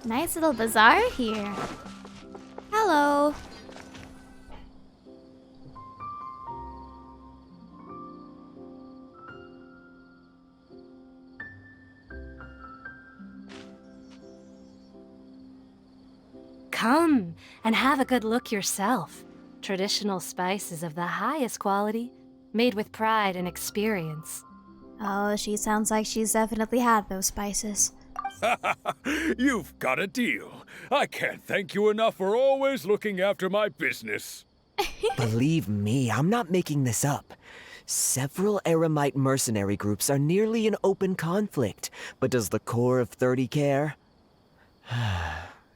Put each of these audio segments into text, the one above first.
Nice little bazaar here. Hello. Come and have a good look yourself. Traditional spices of the highest quality, made with pride and experience. Oh, she sounds like she's definitely had those spices. You've got a deal. I can't thank you enough for always looking after my business. Believe me, I'm not making this up. Several Eremite mercenary groups are nearly in open conflict, but does the core of 30 care?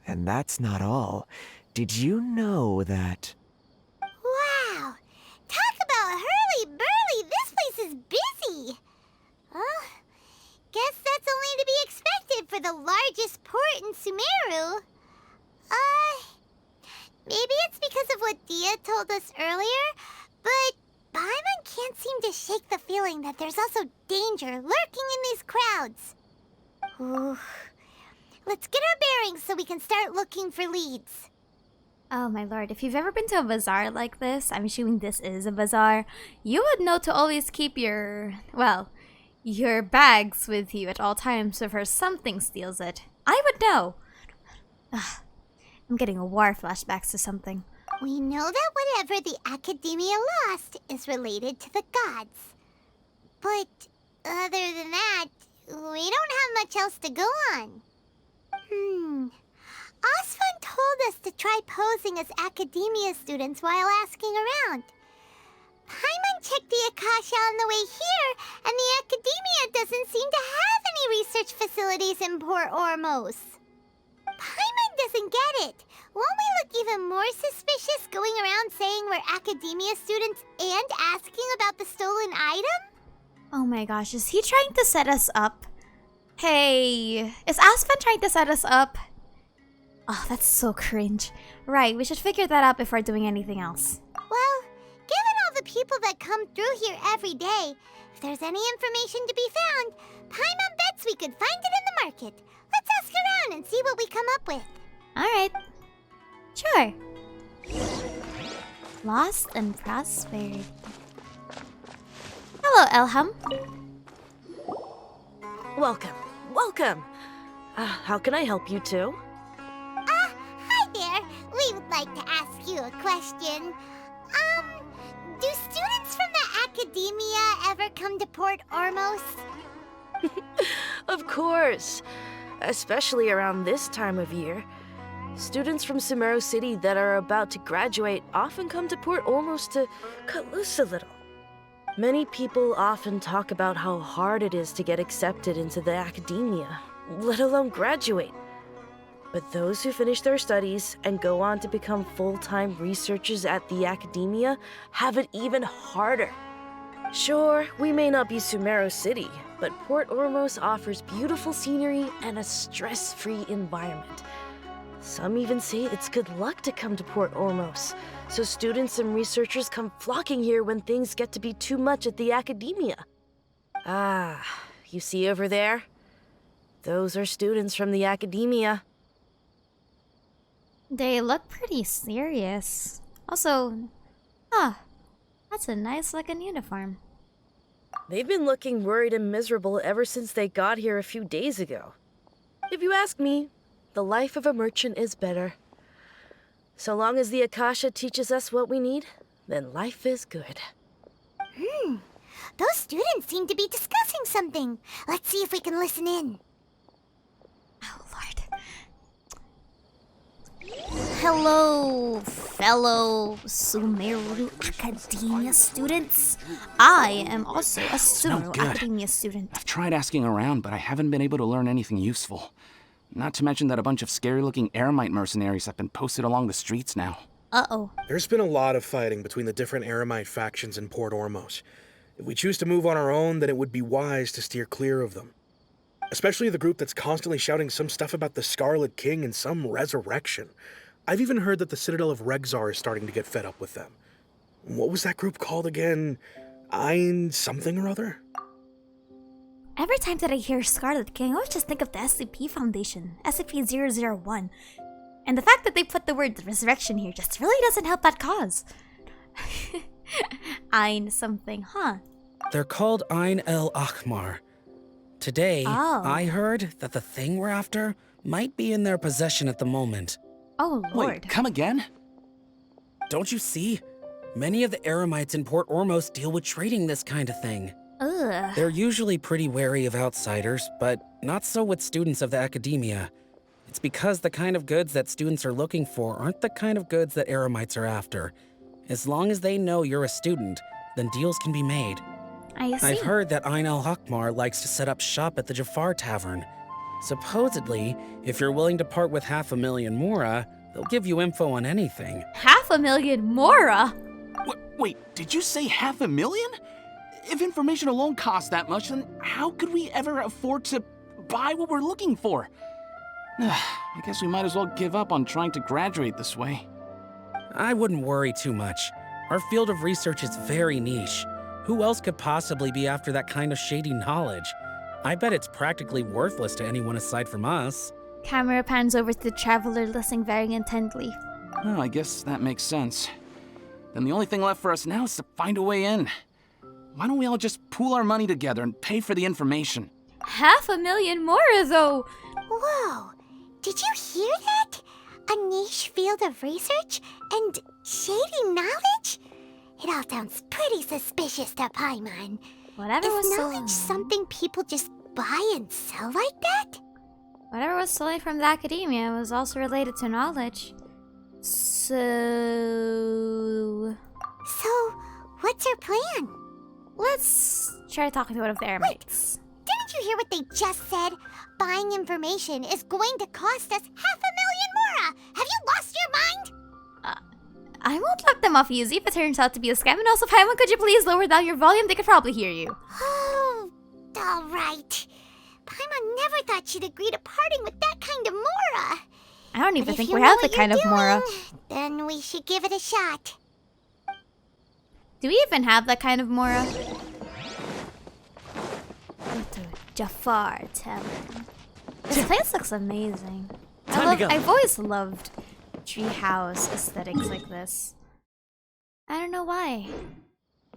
And that's not all. Did you know that... Wow! Talk about hurly-burly! This place is busy! Guess that's only to be expected for the largest port in Sumeru. Maybe it's because of what Dia told us earlier, but Paimon can't seem to shake the feeling that there's also danger lurking in these crowds. Ooh. Let's get our bearings so we can start looking for leads. Oh my lord, if you've ever been to a bazaar like this, I'm assuming this is a bazaar, you would know to always keep your bags with you at all times if something steals it. I would know. Ugh, I'm getting war flashbacks to something. We know that whatever the Academia lost is related to the gods. But other than that, we don't have much else to go on. Osfun told us to try posing as Academia students while asking around. Paimon checked the Akasha on the way here, and the Academia doesn't seem to have any research facilities in Port Ormos. Paimon doesn't get it. Won't we look even more suspicious going around saying we're Academia students and asking about the stolen item? Oh my gosh, is he trying to set us up? Hey, is Aspen trying to set us up? Oh, that's so cringe. Right, we should figure that out before doing anything else. Well, given all the people that come through here every day, if there's any information to be found, Paimon bets we could find it in the market. Let's ask around and see what we come up with. Alright. Sure. Lost and prospered. Hello, Elham. Welcome. How can I help you too? Hi there. We would like to ask you a question. Do students from the Academia ever come to Port Ormos? Of course. Especially around this time of year. Students from Sumeru City that are about to graduate often come to Port Ormos to cut loose a little. Many people often talk about how hard it is to get accepted into the Academia, let alone graduate. But those who finish their studies and go on to become full-time researchers at the Academia have it even harder. Sure, we may not be Sumeru City, but Port Ormos offers beautiful scenery and a stress-free environment. Some even say it's good luck to come to Port Ormos, so students and researchers come flocking here when things get to be too much at the Academia. Ah, you see over there? Those are students from the Academia. They look pretty serious. Also, that's a nice looking uniform. They've been looking worried and miserable ever since they got here a few days ago. If you ask me, the life of a merchant is better. So long as the Akasha teaches us what we need, then life is good. Those students seem to be discussing something. Let's see if we can listen in. Oh, Lord. Hello, fellow Sumeru Academia students. I am also a Sumeru good. Academia student. I've tried asking around, but I haven't been able to learn anything useful. Not to mention that a bunch of scary-looking Eremite mercenaries have been posted along the streets now. Uh-oh. There's been a lot of fighting between the different Eremite factions in Port Ormos. If we choose to move on our own, then it would be wise to steer clear of them. Especially the group that's constantly shouting some stuff about the Scarlet King and some resurrection. I've even heard that the Citadel of Regzar is starting to get fed up with them. What was that group called again? Ein something or other? Every time that I hear Scarlet King, I always just think of the SCP Foundation, SCP-001. And the fact that they put the word resurrection here just really doesn't help that cause. Ein something, huh? They're called Ein El Akhmar. Today, Oh. I heard that the thing we're after might be in their possession at the moment. Oh, Lord. Wait, come again? Don't you see? Many of the Eremites in Port Ormos deal with trading this kind of thing. Ugh. They're usually pretty wary of outsiders, but not so with students of the academia. It's because the kind of goods that students are looking for aren't the kind of goods that Eremites are after. As long as they know you're a student, then deals can be made. I see. I've heard that Ein El Hakmar likes to set up shop at the Jafar Tavern. Supposedly, if you're willing to part with 500,000 Mora, they'll give you info on anything. 500,000 Mora? Wait, did you say 500,000? If information alone costs that much, then how could we ever afford to buy what we're looking for? I guess we might as well give up on trying to graduate this way. I wouldn't worry too much. Our field of research is very niche. Who else could possibly be after that kind of shady knowledge? I bet it's practically worthless to anyone aside from us. Camera pans over to the traveler, listening very intently. Well, I guess that makes sense. Then the only thing left for us now is to find a way in. Why don't we all just pool our money together and pay for the information? 500,000 Mora, though! Whoa! Did you hear that? A niche field of research and shady knowledge? It all sounds pretty suspicious to Paimon. Whatever Is was knowledge something people just buy and sell like that? Whatever was stolen from the academia was also related to knowledge. So, What's your plan? let's try talking to one of the Eremites. Didn't you hear what they just said? Buying information is going to cost us 500,000 Mora! Have you lost your mind? I won't let them off easy if it turns out to be a scam. And also, Paimon, could you please lower down your volume? They could probably hear you. Oh, all right. Paimon never thought she'd agree to parting with that kind of Mora. I don't But even if think you we know have what the kind you're of Mora. doing, then we should give it a shot. Do we even have that kind of Mora? Jafar Tavern. This place looks amazing. I've always loved treehouse aesthetics like this. I don't know why.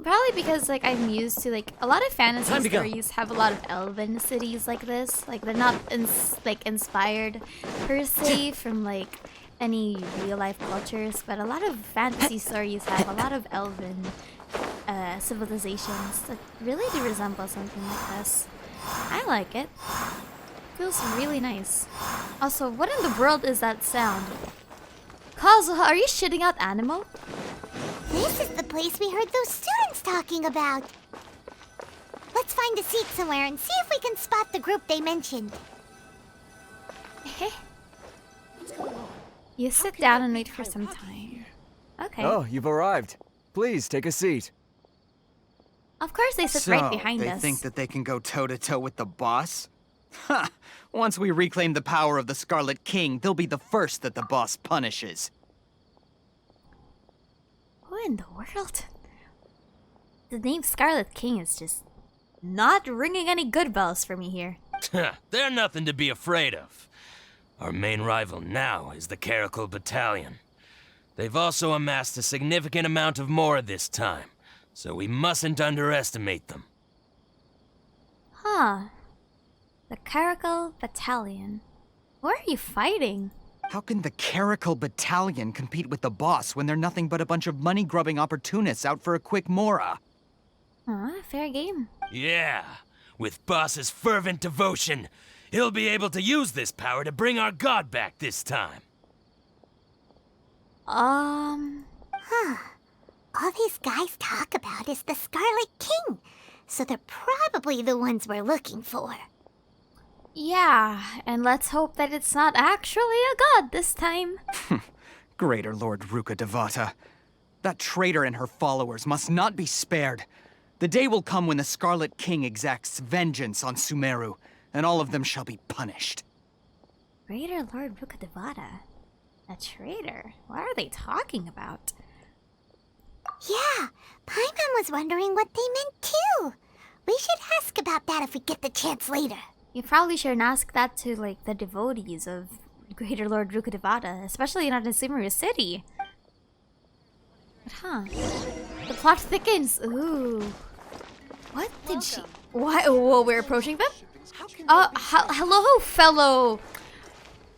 Probably because like I'm used to like a lot of fantasy stories have a lot of elven cities like this. Like they're not inspired per se from like any real life cultures, but a lot of fantasy stories have a lot of elven civilizations that really do resemble something like this. I like it. Feels really nice. Also, what in the world is that sound? Kazuha, are you shitting out animal? This is the place we heard those students talking about. Let's find a seat somewhere and see if we can spot the group they mentioned. You sit down and wait for some time. Okay. Oh, you've arrived. Please take a seat. Of course they sit right behind they us. think that they can go toe-to-toe with the boss? Ha! Once we reclaim the power of the Scarlet King, they'll be the first that the boss punishes. Who in the world? The name Scarlet King is just not ringing any good bells for me here. They're nothing to be afraid of. Our main rival now is the Caracal Battalion. They've also amassed a significant amount of Mora this time, so we mustn't underestimate them. Huh. The Caracal Battalion. Where are you fighting? How can the Caracal Battalion compete with the boss when they're nothing but a bunch of money-grubbing opportunists out for a quick Mora? Fair game. Yeah, with Boss's fervent devotion, he'll be able to use this power to bring our god back this time. All these guys talk about is the Scarlet King, so they're probably the ones we're looking for. Yeah, and let's hope that it's not actually a god this time. Greater Lord Ruka Devata. That traitor and her followers must not be spared. The day will come when the Scarlet King exacts vengeance on Sumeru, and all of them shall be punished. Greater Lord Rukadevata? A traitor? What are they talking about? Yeah, Paimon was wondering what they meant too. We should ask about that if we get the chance later. You probably shouldn't ask that to, like, the devotees of Greater Lord Rukkhadevata, especially not in Sumeru City. But huh. The plot thickens. Ooh. What did she... Why? Whoa, we're approaching them? Hello, fellow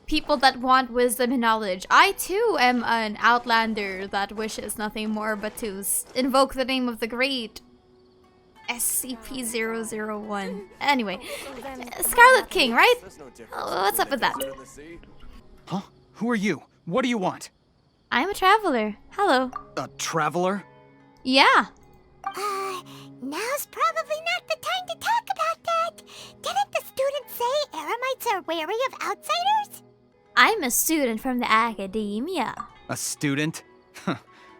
people that want wisdom and knowledge. I, too, am an outlander that wishes nothing more but to invoke the name of the great SCP-001. Anyway, Scarlet King, right? What's up with that? Huh? Who are you? What do you want? I'm a traveler. Hello. A traveler? Yeah. Now's probably not the time to talk about that. Didn't the students say Eremites are wary of outsiders? I'm a student from the academia. A student?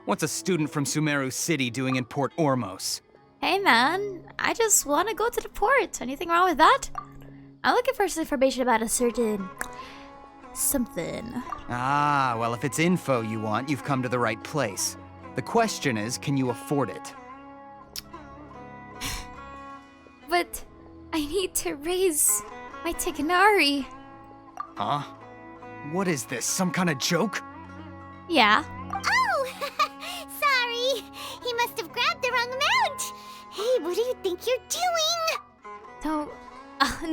What's a student from Sumeru City doing in Port Ormos? Hey man, I just want to go to the port. Anything wrong with that? I'm looking for some information about a certain... something. Ah, well, if it's info you want, you've come to the right place. The question is, can you afford it? But I need to raise my Tiganari. Huh? What is this, some kind of joke? Yeah. Oh! Sorry. He must have grabbed the wrong amount. Hey, what do you think you're doing? Don't...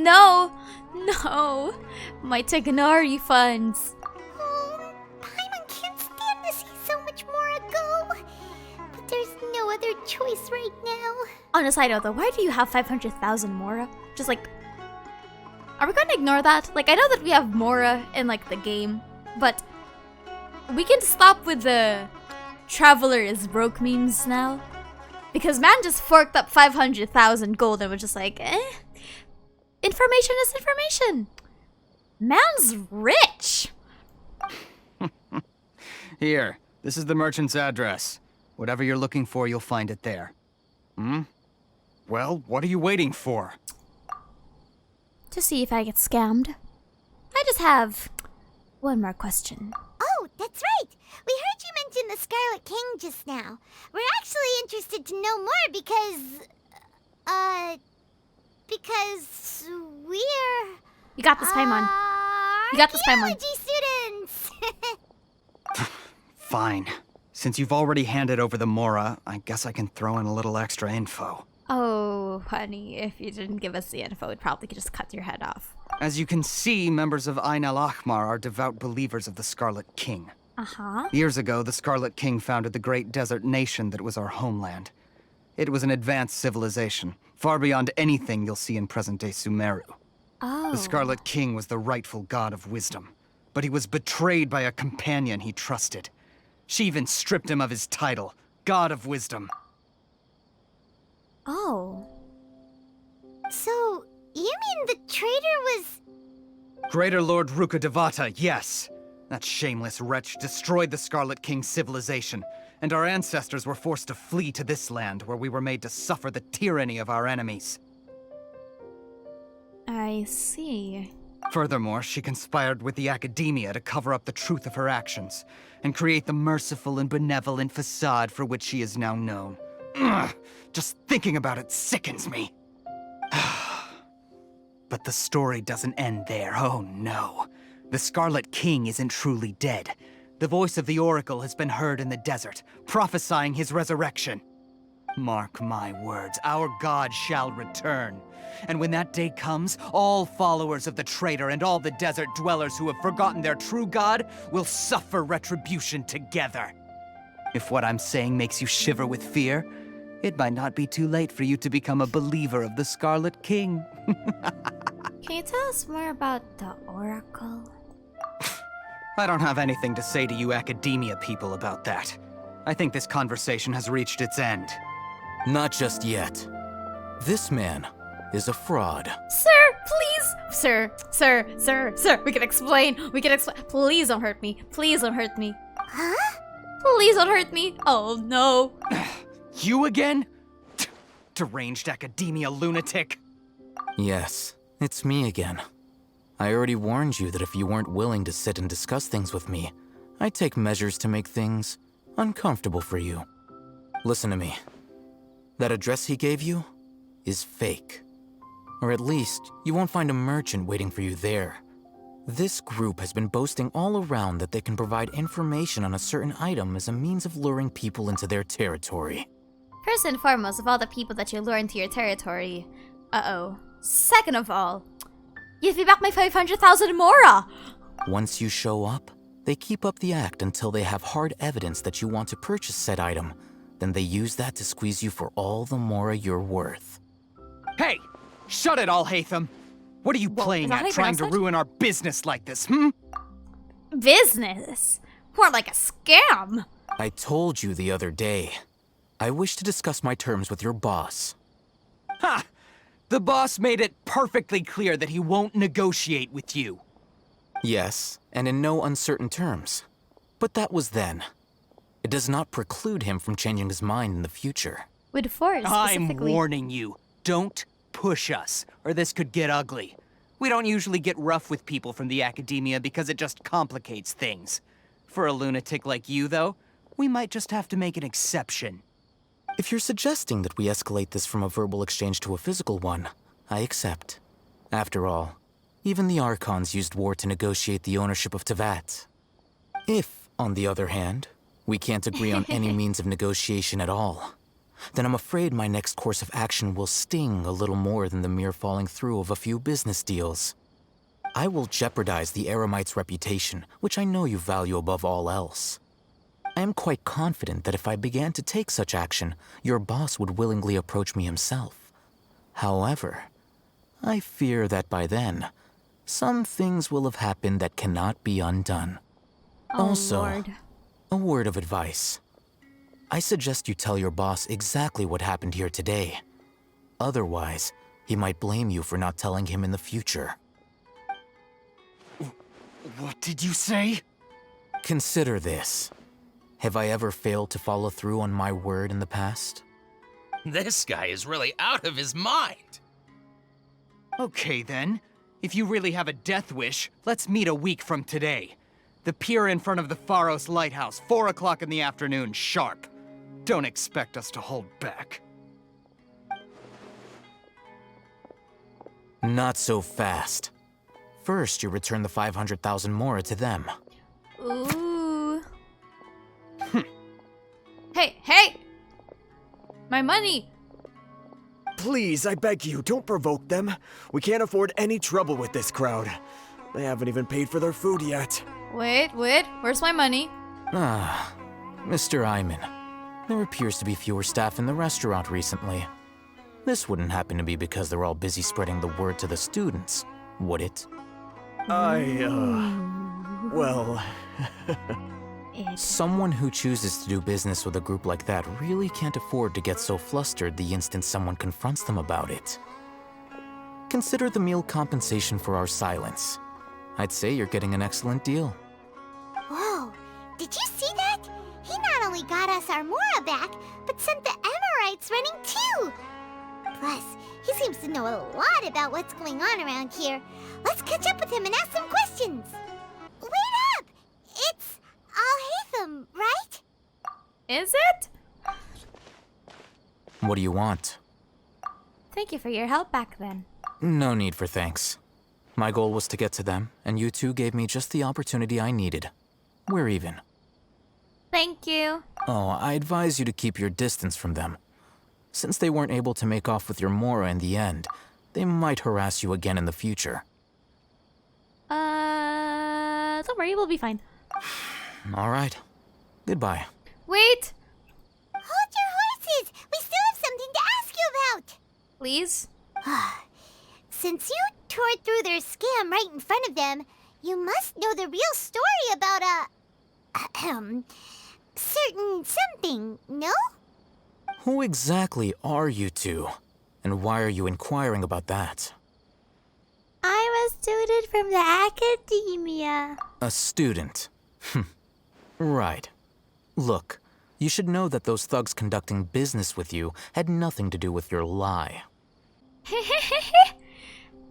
no! No! My Tiganari funds. Oh, Paimon can't stand to see so much more go. But there's no other choice right now. On a side note though, why do you have 500,000 Mora? Just like... Are we gonna ignore that? Like, I know that we have Mora in, like, the game, but... We can stop with the... Traveler is broke memes now. Because man just forked up 500,000 gold and was just like, information is information. Man's rich. Here, this is the merchant's address. Whatever you're looking for, you'll find it there. Hmm? Well, what are you waiting for? To see if I get scammed. I just have one more question. Oh, that's right. We heard you mention the Scarlet King just now. We're actually interested to know more because we're... You got this, Paimon. You got this, Paimon. Archaeology students! Fine. Since you've already handed over the Mora, I guess I can throw in a little extra info. Oh, honey, if you didn't give us the info, we'd probably just cut your head off. As you can see, members of Ain al-Ahmar are devout believers of the Scarlet King. Uh-huh. Years ago, the Scarlet King founded the great desert nation that was our homeland. It was an advanced civilization, far beyond anything you'll see in present-day Sumeru. Oh. The Scarlet King was the rightful god of wisdom, but he was betrayed by a companion he trusted. She even stripped him of his title, God of Wisdom. Oh. So, you mean the traitor was... Greater Lord Rukkhadevata, yes. That shameless wretch destroyed the Scarlet King's civilization, and our ancestors were forced to flee to this land where we were made to suffer the tyranny of our enemies. I see. Furthermore, she conspired with the academia to cover up the truth of her actions, and create the merciful and benevolent facade for which she is now known. Ugh, just thinking about it sickens me. But the story doesn't end there, oh no. The Scarlet King isn't truly dead. The voice of the Oracle has been heard in the desert, prophesying his resurrection. Mark my words, our god shall return. And when that day comes, all followers of the traitor and all the desert dwellers who have forgotten their true god will suffer retribution together. If what I'm saying makes you shiver with fear, it might not be too late for you to become a believer of the Scarlet King. Can you tell us more about the Oracle? I don't have anything to say to you academia people about that. I think this conversation has reached its end. Not just yet. This man is a fraud. Sir, please! Sir, we can explain. Please don't hurt me. Please don't hurt me. Huh? Please don't hurt me. Oh, no. You again? Deranged academia lunatic. Yes, it's me again. I already warned you that if you weren't willing to sit and discuss things with me, I'd take measures to make things uncomfortable for you. Listen to me. That address he gave you, is fake. Or at least, you won't find a merchant waiting for you there. This group has been boasting all around that they can provide information on a certain item as a means of luring people into their territory. First and foremost, of all the people that you lure into your territory, uh-oh. Second of all, give me back my 500,000 Mora! Once you show up, they keep up the act until they have hard evidence that you want to purchase said item. Then they use that to squeeze you for all the Mora you're worth. Hey! Shut it, Alhaitham! What are you playing at, trying to ruin our business like this, Business? More like a scam! I told you the other day. I wish to discuss my terms with your boss. Ha! The boss made it perfectly clear that he won't negotiate with you. Yes, and in no uncertain terms. But that was then. It does not preclude him from changing his mind in the future. With force, specifically. I'm warning you. Don't push us, or this could get ugly. We don't usually get rough with people from the academia because it just complicates things. For a lunatic like you, though, we might just have to make an exception. If you're suggesting that we escalate this from a verbal exchange to a physical one, I accept. After all, even the Archons used war to negotiate the ownership of Teyvat. If, on the other hand, we can't agree on any means of negotiation at all, then I'm afraid my next course of action will sting a little more than the mere falling through of a few business deals. I will jeopardize the Eremites' reputation, which I know you value above all else. I am quite confident that if I began to take such action, your boss would willingly approach me himself. However, I fear that by then, some things will have happened that cannot be undone. Oh, also, Lord. A word of advice. I suggest you tell your boss exactly what happened here today. Otherwise, he might blame you for not telling him in the future. What did you say? Consider this. Have I ever failed to follow through on my word in the past? This guy is really out of his mind. Okay then. If you really have a death wish, let's meet a week from today. The pier in front of the Pharos Lighthouse, 4 o'clock in the afternoon, sharp. Don't expect us to hold back. Not so fast. First, you return the 500,000 Mora to them. Ooh. Hey! My money! Please, I beg you, don't provoke them. We can't afford any trouble with this crowd. They haven't even paid for their food yet. Wait, where's my money? Ah, Mr. Iman. There appears to be fewer staff in the restaurant recently. This wouldn't happen to be because they're all busy spreading the word to the students, would it? Well... Someone who chooses to do business with a group like that really can't afford to get so flustered the instant someone confronts them about it. Consider the meal compensation for our silence. I'd say you're getting an excellent deal. Whoa, did you see that? He not only got us our Mora back, but sent the Eremites running too! Plus, he seems to know a lot about what's going on around here. Let's catch up with him and ask some questions! Wait up! It's Alhaitham, right? Is it? What do you want? Thank you for your help back then. No need for thanks. My goal was to get to them, and you two gave me just the opportunity I needed. We're even. Thank you. Oh, I advise you to keep your distance from them. Since they weren't able to make off with your Mora in the end, they might harass you again in the future. Don't worry, we'll be fine. All right. Goodbye. Wait! Hold your horses! We still have something to ask you about! Please? Since you tore through their scam right in front of them, you must know the real story about certain something, no? Who exactly are you two? And why are you inquiring about that? I'm a student from the academia. A student? Right. Look, you should know that those thugs conducting business with you had nothing to do with your lie.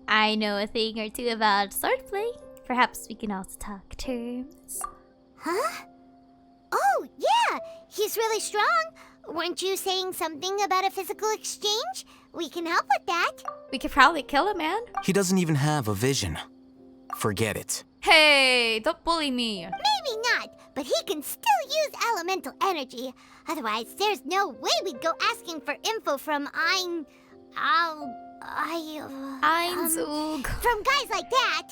I know a thing or two about swordplay. Perhaps we can also talk terms. Huh? Oh, yeah! Yeah, he's really strong. Weren't you saying something about a physical exchange? We can help with that. We could probably kill him, man. He doesn't even have a vision. Forget it. Hey, don't bully me. Maybe not, but he can still use elemental energy. Otherwise, there's no way we'd go asking for info from Einzug. From guys like that.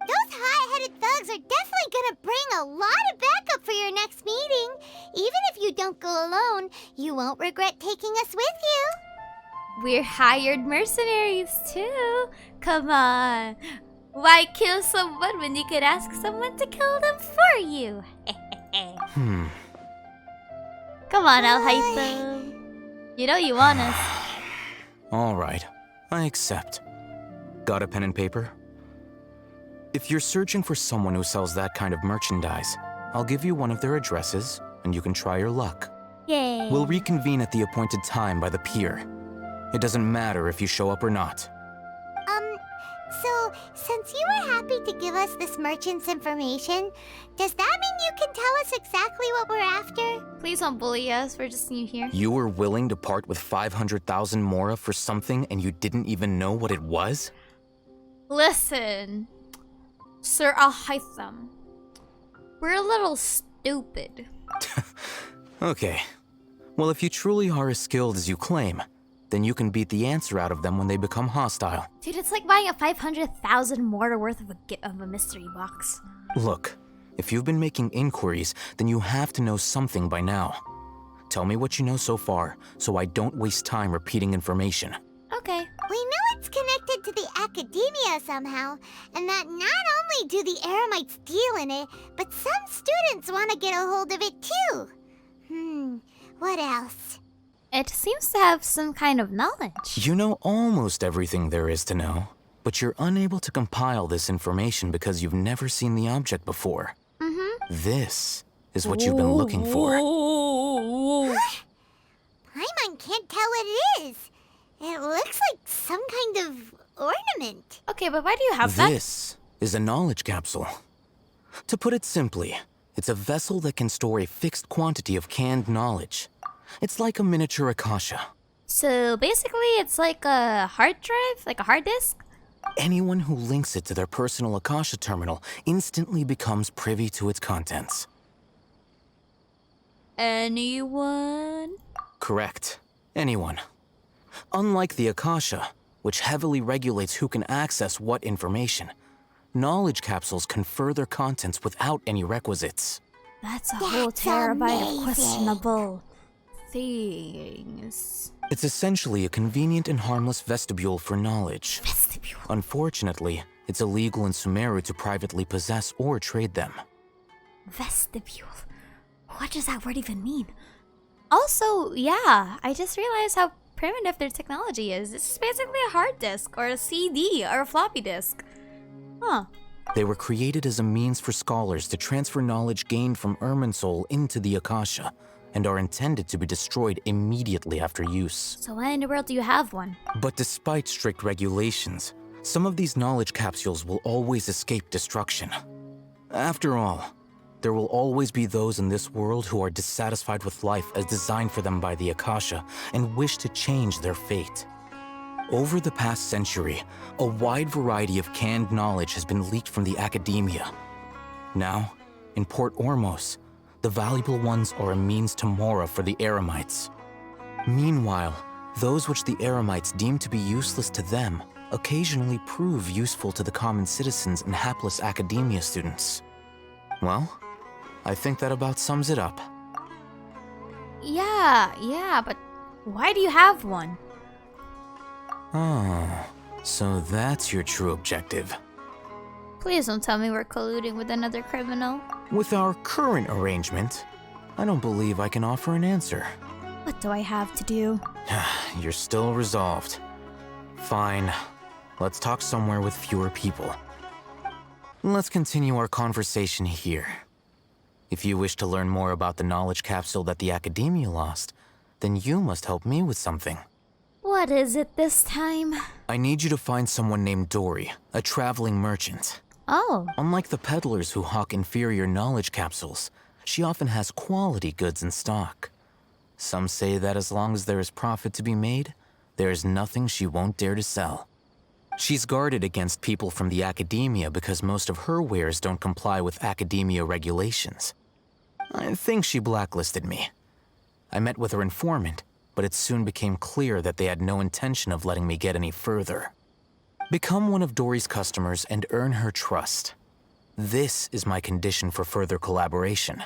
Those hot-headed thugs are definitely gonna bring a lot of backup for your next meeting. Even if you don't go alone, you won't regret taking us with you. We're hired mercenaries too. Come on. Why kill someone when you could ask someone to kill them for you? Come on, Alhaitham. You know you want us. All right, I accept. Got a pen and paper? If you're searching for someone who sells that kind of merchandise, I'll give you one of their addresses, and you can try your luck. Yay. We'll reconvene at the appointed time by the pier. It doesn't matter if you show up or not. So, since you were happy to give us this merchant's information, does that mean you can tell us exactly what we're after? Please don't bully us. We're just new here. You were willing to part with 500,000 mora for something and you didn't even know what it was? Listen, Sir Alhaitham. We're a little stupid. Okay. Well, if you truly are as skilled as you claim, then you can beat the answer out of them when they become hostile. Dude, it's like buying a 500,000 mortar worth of a mystery box. Look, if you've been making inquiries, then you have to know something by now. Tell me what you know so far, so I don't waste time repeating information. Okay. We know it's connected to the academia somehow, and that not only do the Eremites deal in it, but some students want to get a hold of it too. What else? It seems to have some kind of knowledge. You know almost everything there is to know, but you're unable to compile this information because you've never seen the object before. This is what you've been looking for. Paimon can't tell what it is. It looks like some kind of ornament. Okay, but why do you have that? This is a knowledge capsule. To put it simply, it's a vessel that can store a fixed quantity of canned knowledge. It's like a miniature Akasha. So basically it's like a hard drive? Like a hard disk? Anyone who links it to their personal Akasha terminal instantly becomes privy to its contents. Anyone? Correct. Anyone. Unlike the Akasha, which heavily regulates who can access what information, knowledge capsules confer their contents without any requisites. That's a whole terabyte of questionable things. It's essentially a convenient and harmless vestibule for knowledge. Vestibule. Unfortunately, it's illegal in Sumeru to privately possess or trade them. Vestibule. What does that word even mean? Also, yeah, I just realized how primitive their technology is. This is basically a hard disk, or a CD, or a floppy disk. Huh. They were created as a means for scholars to transfer knowledge gained from Irminsul into the Akasha, and are intended to be destroyed immediately after use. So why in the world do you have one? But despite strict regulations, some of these knowledge capsules will always escape destruction. After all, there will always be those in this world who are dissatisfied with life as designed for them by the Akasha and wish to change their fate. Over the past century, a wide variety of canned knowledge has been leaked from the academia. Now, in Port Ormos, the valuable ones are a means to mora for the Eremites. Meanwhile, those which the Eremites deem to be useless to them occasionally prove useful to the common citizens and hapless academia students. Well, I think that about sums it up. Yeah, but why do you have one? Oh, so that's your true objective. Please don't tell me we're colluding with another criminal. With our current arrangement, I don't believe I can offer an answer. What do I have to do? You're still resolved. Fine. Let's talk somewhere with fewer people. Let's continue our conversation here. If you wish to learn more about the knowledge capsule that the Academia lost, then you must help me with something. What is it this time? I need you to find someone named Dory, a traveling merchant. Oh. Unlike the peddlers who hawk inferior knowledge capsules, she often has quality goods in stock. Some say that as long as there is profit to be made, there is nothing she won't dare to sell. She's guarded against people from the academia because most of her wares don't comply with academia regulations. I think she blacklisted me. I met with her informant, but it soon became clear that they had no intention of letting me get any further. Become one of Dory's customers and earn her trust. This is my condition for further collaboration.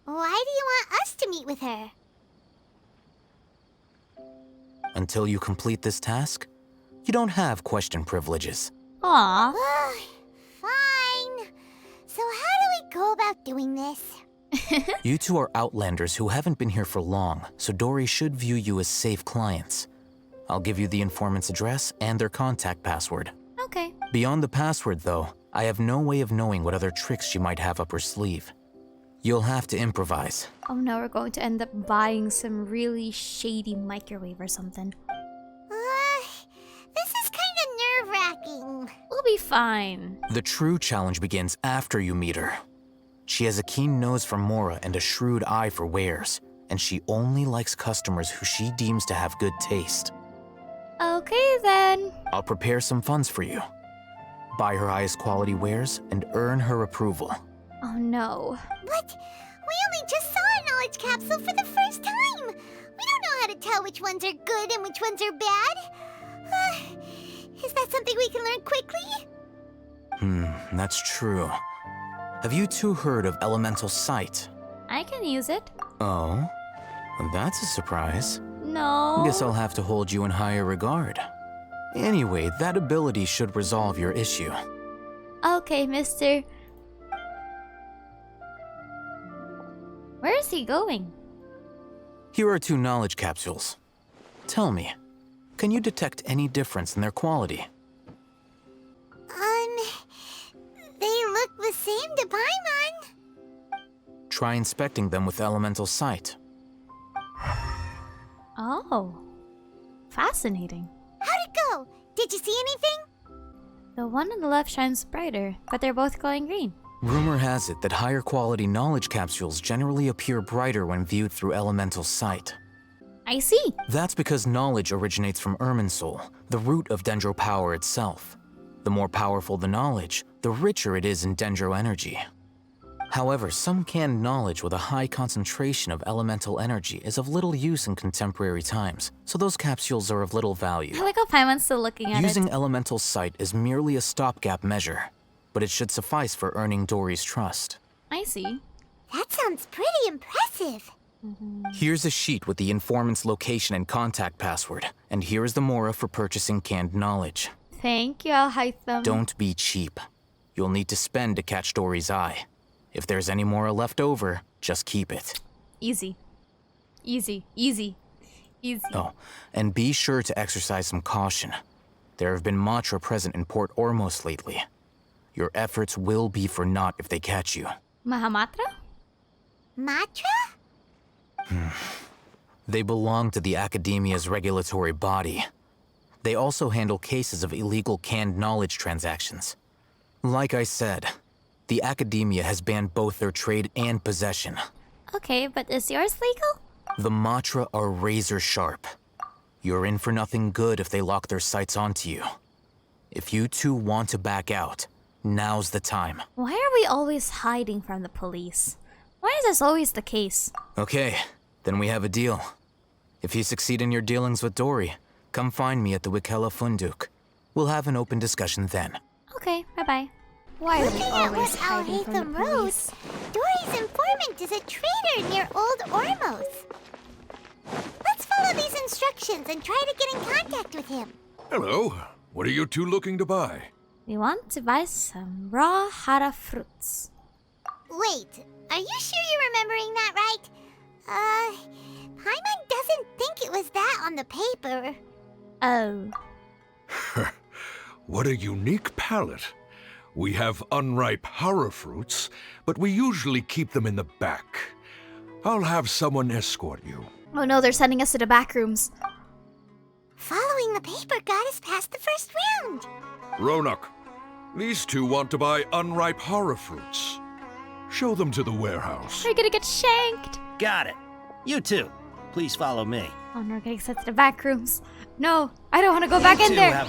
Why do you want us to meet with her? Until you complete this task, you don't have question privileges. Aw. Fine. So how do we go about doing this? You two are outlanders who haven't been here for long, so Dory should view you as safe clients. I'll give you the informant's address and their contact password. Okay. Beyond the password, though, I have no way of knowing what other tricks she might have up her sleeve. You'll have to improvise. Oh no, we're going to end up buying some really shady microwave or something. This is kind of nerve-wracking. We'll be fine. The true challenge begins after you meet her. She has a keen nose for Mora and a shrewd eye for wares, and she only likes customers who she deems to have good taste. Okay then. I'll prepare some funds for you. Buy her highest quality wares and earn her approval. Oh no. But we only just saw a knowledge capsule for the first time. We don't know how to tell which ones are good and which ones are bad. Is that something we can learn quickly? That's true. Have you two heard of elemental sight? I can use it. Oh? Well, that's a surprise. No. Guess I'll have to hold you in higher regard. Anyway, that ability should resolve your issue. Okay, mister. Where is he going? Here are 2 knowledge capsules. Tell me, can you detect any difference in their quality? They look the same to Paimon. Try inspecting them with elemental sight. Oh. Fascinating. How'd it go? Did you see anything? The one on the left shines brighter, but they're both glowing green. Rumor has it that higher quality knowledge capsules generally appear brighter when viewed through elemental sight. I see. That's because knowledge originates from Irminsul, the root of Dendro power itself. The more powerful the knowledge, the richer it is in Dendro energy. However, some canned knowledge with a high concentration of elemental energy is of little use in contemporary times, so those capsules are of little value. I like how Paimon's still looking at Using it. elemental sight is merely a stopgap measure, but it should suffice for earning Dory's trust. I see. That sounds pretty impressive. Here's a sheet with the informant's location and contact password, and here is the Mora for purchasing canned knowledge. Thank you, Alhaitham. Don't be cheap. You'll need to spend to catch Dory's eye. If there's any Mora left over, just keep it. Easy. Easy. Easy. Easy. Oh, and be sure to exercise some caution. There have been Matra present in Port Ormos lately. Your efforts will be for naught if they catch you. Mahamatra? Matra? They belong to the Academia's regulatory body. They also handle cases of illegal canned knowledge transactions. Like I said, the Academia has banned both their trade and possession. Okay, but is yours legal? The Matra are razor sharp. You're in for nothing good if they lock their sights onto you. If you two want to back out, now's the time. Why are we always hiding from the police? Why is this always the case? Okay, then we have a deal. If you succeed in your dealings with Dory, come find me at the Wikela Funduk. We'll have an open discussion then. Okay, bye-bye. Why are we Looking at always what hiding from the Alhaitham wrote, police? Dory's informant is a traitor near Old Ormos. Let's follow these instructions and try to get in contact with him. Hello. What are you two looking to buy? We want to buy some raw hara fruits. Wait, are you sure you're remembering that right? Paimon doesn't think it was that on the paper. Oh. What a unique palate. We have unripe hara fruits, but we usually keep them in the back. I'll have someone escort you. Oh no, they're sending us to the back rooms. Following the paper got us past the first round. Ronak, these two want to buy unripe hara fruits. Show them to the warehouse. We're gonna get shanked. Got it. You too. Please follow me. Oh no, we're getting sent to the back rooms. No, I don't want to go back in there.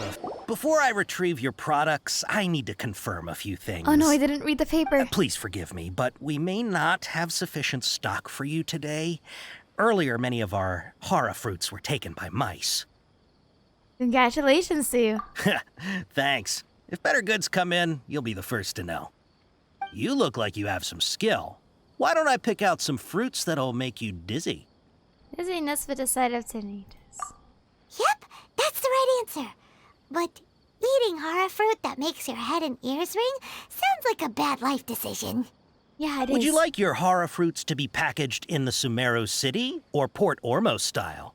Before I retrieve your products, I need to confirm a few things. Oh no, I didn't read the paper. Please forgive me, but we may not have sufficient stock for you today. Earlier, many of our hara fruits were taken by mice. Congratulations to you. Thanks. If better goods come in, you'll be the first to know. You look like you have some skill. Why don't I pick out some fruits that'll make you dizzy? Dizziness with a side of tinnitus. Yep, that's the right answer. But eating hara fruit that makes your head and ears ring sounds like a bad life decision. Yeah, it is. Would you like your hara fruits to be packaged in the Sumeru City or Port Ormos style?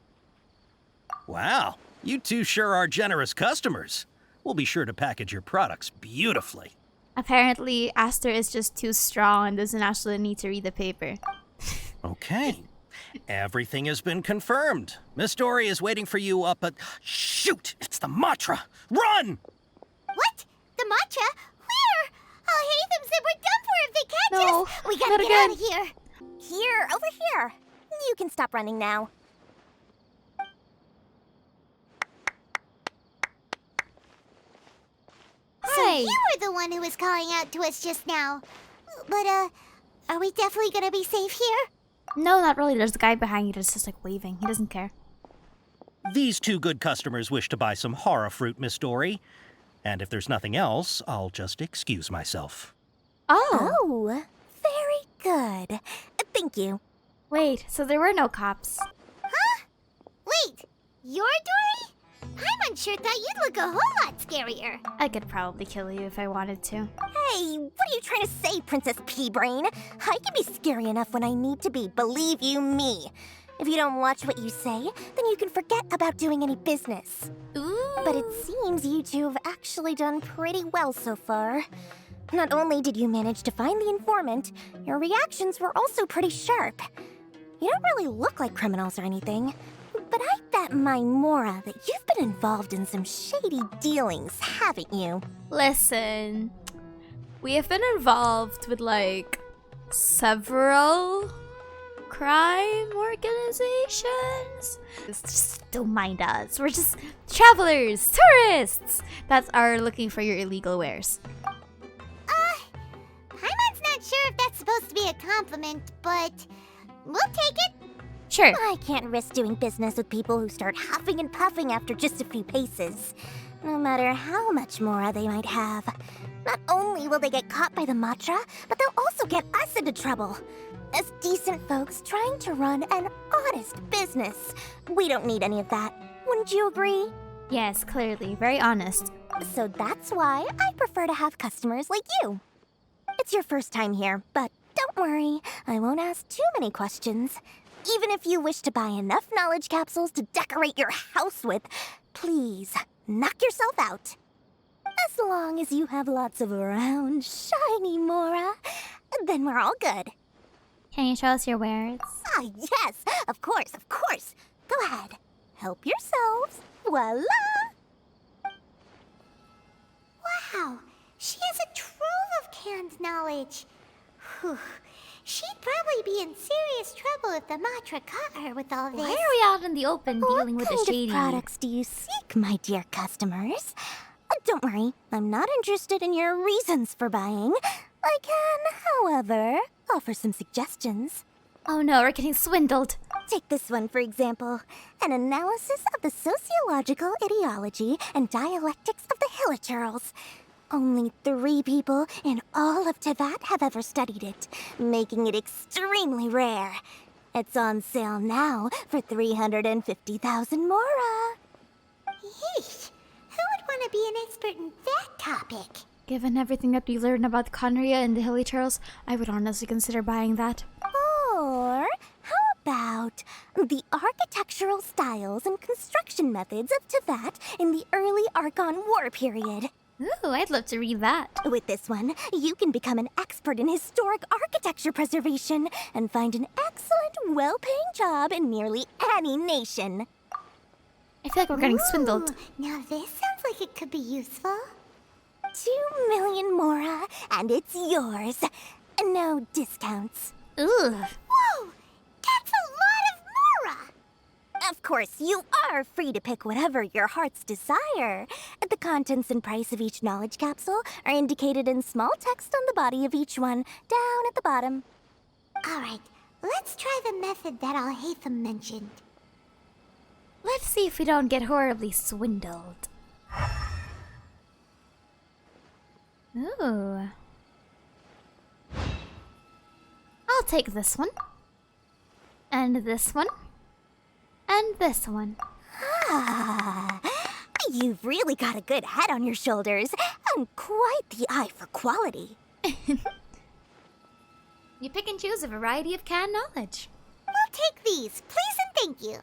Wow, you two sure are generous customers. We'll be sure to package your products beautifully. Apparently, Aster is just too strong and doesn't actually need to read the paper. Okay. Everything has been confirmed. Miss Dory is waiting for you up at... Shoot! It's the Matra! Run! What? The matcha? Where? Alhaitham said we're done for if they catch No, us. We gotta not get again. out of here. Here, over here. You can stop running now. So Hi. you were the one who was calling out to us just now. But, are we definitely gonna be safe here? No, not really. There's a guy behind you that's just like waving. He doesn't care. These two good customers wish to buy some hara fruit, Miss Dory. And if there's nothing else, I'll just excuse myself. Oh. Very good. Thank you. Wait, so there were no cops. Huh? Wait, you're Dory? Paimon sure thought you'd look a whole lot scarier. I could probably kill you if I wanted to. Hey, what are you trying to say, Princess Pea-Brain? I can be scary enough when I need to be, believe you me. If you don't watch what you say, then you can forget about doing any business. Ooh. But it seems you two have actually done pretty well so far. Not only did you manage to find the informant, your reactions were also pretty sharp. You don't really look like criminals or anything, but I bet my Mora that you've been involved in some shady dealings, haven't you? Listen, we have been involved with like several crime organizations. Just don't mind us. We're just travelers, tourists that are looking for your illegal wares. Paimon's not sure if that's supposed to be a compliment, but we'll take it. Sure. I can't risk doing business with people who start huffing and puffing after just a few paces, no matter how much Mora they might have. Not only will they get caught by the Matra, but they'll also get us into trouble. As decent folks trying to run an honest business, we don't need any of that. Wouldn't you agree? Yes, clearly. Very honest. So that's why I prefer to have customers like you. It's your first time here, but don't worry, I won't ask too many questions. Even if you wish to buy enough knowledge capsules to decorate your house with, please, knock yourself out. As long as you have lots of round, shiny Mora, then we're all good. Can you show us your wares? Ah, yes, of course, of course. Go ahead, help yourselves. Voila! Wow, she has a trove of canned knowledge. Whew. She'd probably be in serious trouble if the Matra caught her with all this. Why are we out in the open dealing with the shady? What kind of products do you seek, my dear customers? Don't worry, I'm not interested in your reasons for buying. I can, however, offer some suggestions. Oh no, we're getting swindled. Take this one, for example. An analysis of the sociological ideology and dialectics of the Hilichurls. Only 3 people in all of Teyvat have ever studied it, making it extremely rare. It's on sale now for 350,000 Mora. Yeesh, who would want to be an expert in that topic? Given everything that we learned about Conria and the Hilly Charles, I would honestly consider buying that. Or how about the architectural styles and construction methods of Teyvat in the early Archon War period? Ooh, I'd love to read that. With this one, you can become an expert in historic architecture preservation and find an excellent, well-paying job in nearly any nation. I feel like we're getting swindled. Now this sounds like it could be useful. 2 million Mora, and it's yours. No discounts. Ugh. Whoa! That's a lot of Mora! Of course, you are free to pick whatever your heart's desire. The contents and price of each knowledge capsule are indicated in small text on the body of each one, down at the bottom. Alright, let's try the method that Alhaitham mentioned. Let's see if we don't get horribly swindled. Ooh. I'll take this one. And this one. And this one. Ah, you've really got a good head on your shoulders, and quite the eye for quality. You pick and choose a variety of canned knowledge. We'll take these, please and thank you.